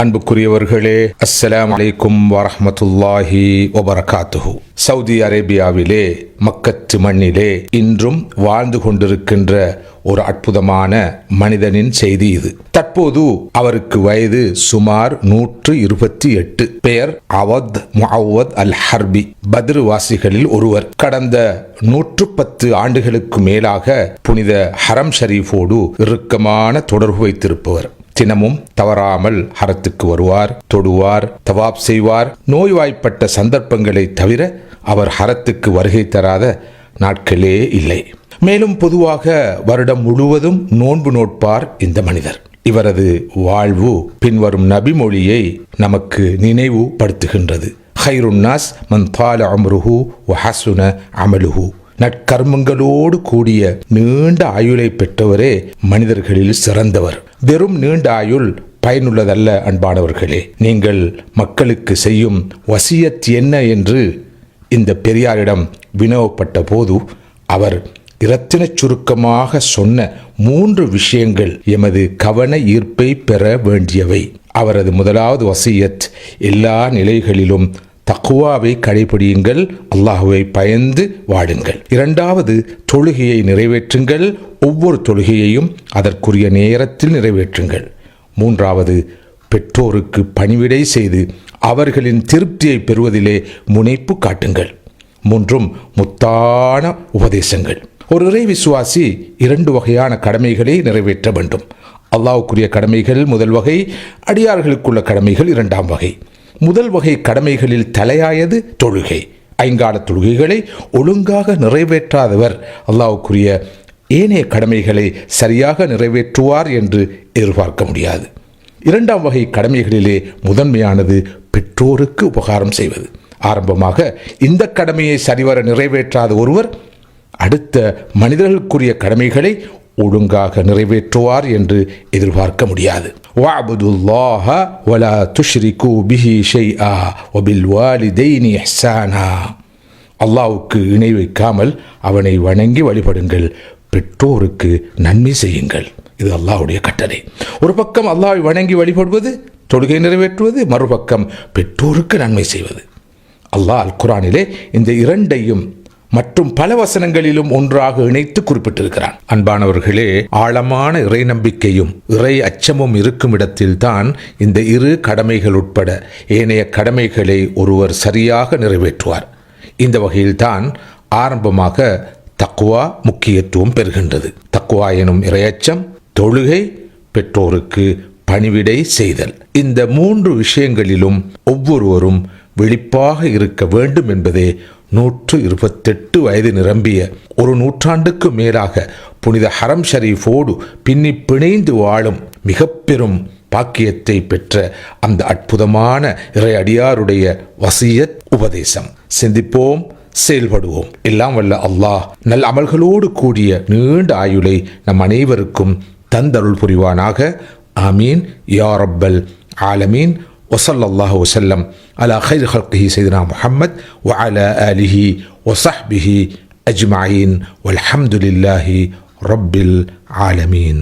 அன்புக்குரியவர்களே, அஸ்ஸலாமு அலைக்கும் வரஹ்மத்துல்லாஹி வபரகாத்துஹு. சவுதி அரேபியாவிலே மக்கத்து மண்ணிலே இன்றும் வாழ்ந்து கொண்டிருக்கின்ற ஒரு அற்புதமான மனிதனின் செய்தி இது. தற்போது அவருக்கு வயது சுமார் 128. பெயர் அவத் முஅவ்வத் அல் ஹர்பி. பத்ர் வாசிகளில் ஒருவர். கடந்த 110 ஆண்டுகளுக்கு மேலாக புனித ஹரம் ஷரீஃபோடு இறுக்கமான தொடர்பு வைத்திருப்பவர். தினமும் தவறாமல் ஹரத்துக்கு வருவார், தொடுவார், தவாப் செய்வார். நோய்வாய்ப்பட்ட சந்தர்ப்பங்களை தவிர அவர் ஹரத்துக்கு வருகை தராத நாட்களே இல்லை. மேலும் பொதுவாக வருடம் முழுவதும் நோன்பு நோட்பார் இந்த மனிதர். இவரது வாழ்வு பின்வரும் நபிமொழியை நமக்கு நினைவுபடுத்துகின்றது. ஹைருன் நாஸ் மன் தால அம்ருஹு வ ஹஸுன அமலுஹு. நற்கர்மங்களோடு கூடிய நீண்ட ஆயுளை பெற்றவரே மனிதர்களில் சிறந்தவர். வெறும் நீண்ட ஆயுள் பயனுள்ளதல்ல அன்பானவர்களே. நீங்கள் மக்களுக்கு செய்யும் வசியத் என்ன என்று இந்த பெரியாரிடம் வினவப்பட்ட போது அவர் இரத்தின சுருக்கமாக சொன்ன 3 விஷயங்கள் எமது கவன ஈர்ப்பை பெற வேண்டியவை. அவரது முதலாவது வசியத், எல்லா நிலைகளிலும் தக்வாவை கடைபிடியுங்கள், அல்லாஹ்வை பயந்து வாடுங்கள். இரண்டாவது, தொழுகையை நிறைவேற்றுங்கள், ஒவ்வொரு தொழுகையையும் அதற்குரிய நேரத்தில் நிறைவேற்றுங்கள். மூன்றாவது, பெற்றோருக்கு பணிவிடை செய்து அவர்களின் திருப்தியை பெறுவதிலே முனைப்பு காட்டுங்கள். மூன்றும் முத்தான உபதேசங்கள். ஒரு இறை விசுவாசி 2 வகையான கடமைகளை நிறைவேற்ற வேண்டும். அல்லாஹ்வுக்குரிய கடமைகள் முதல் வகை, அடியார்களுக்குள்ள கடமைகள் 2ஆம் வகை. முதல் வகை கடமைகளில் தலையாயது தொழுகை. 5 கால தொழுகைகளை ஒழுங்காக நிறைவேற்றாதவர் அல்லாஹ்வுக்குரிய ஏனைய கடமைகளை சரியாக நிறைவேற்றுவார் என்று எதிர்பார்க்க முடியாது. 2ஆம் வகை கடமைகளிலே முதன்மையானது பெற்றோருக்கு உபகாரம் செய்வது. ஆரம்பமாக இந்த கடமையை சரிவர நிறைவேற்றாத ஒருவர் அடுத்த மனிதர்களுக்குரிய கடமைகளை ஒழுங்காக நிறைவேற்றுவார் என்று எதிர்பார்க்க முடியாது. வஅபுதுல்லாஹ வலா துஷ்ரிகு பிஹி ஷைஆ வபில் வாலிதைனி இஹ்சானா. அல்லாஹ்வுக்கு இணை வைக்காமல் அவனை வணங்கி வழிபடுங்கள், பெற்றோருக்கு நன்மை செய்யுங்கள். இது அல்லாஹ்வுடைய கட்டளை. ஒரு பக்கம் அல்லாஹ்வை வணங்கி வழிபடுவது, தொழுகை நிறைவேற்றுவது, மறுபக்கம் பெற்றோருக்கு நன்மை செய்வது. அல்லாஹ் அல் குர்ஆனிலே இந்த 2ஐயும் மற்றும் பல வசனங்களிலும் ஒன்றாக இணைத்து குறிப்பிட்டிருக்கிறான். அன்பானவர்களே, ஆழமான இறை நம்பிக்கையும் இறை அச்சமும் இருக்கும் இடத்தில்தான் இந்த 2 கடமைகள் உட்பட ஏனைய கடமைகளை ஒருவர் சரியாக நிறைவேற்றுவார். இந்த வகையில்தான் ஆரம்பமாக தக்வா முக்கியத்துவம் பெறுகின்றது. தக்வா எனும் இறையச்சம், தொழுகை, பெற்றோருக்கு பணிவிடை செய்தல். இந்த 3 விஷயங்களிலும் ஒவ்வொருவரும் விழிப்பாக இருக்க வேண்டும் என்பதே 128 வயது நிரம்பிய ஒரு நூற்றாண்டுக்கு மேலாக புனித ஹரம் ஷரீஃபோடு பின்னி பிணைந்து வாழும் மிக பெரும் பாக்கியத்தை பெற்ற அந்த அற்புதமான இறை அடியாருடைய வசியத் உபதேசம். சிந்திப்போம், செயல்படுவோம். எல்லாம் வல்ல அல்லாஹ் நல் அமல்களோடு கூடிய நீண்ட ஆயுளை நம் அனைவருக்கும் தந்தருள் புரிவானாக. ஆமீன் யா ரப்பல் ஆலமீன். وصلى الله وسلم على خير خلقه سيدنا محمد وعلى آله وصحبه أجمعين والحمد لله رب العالمين.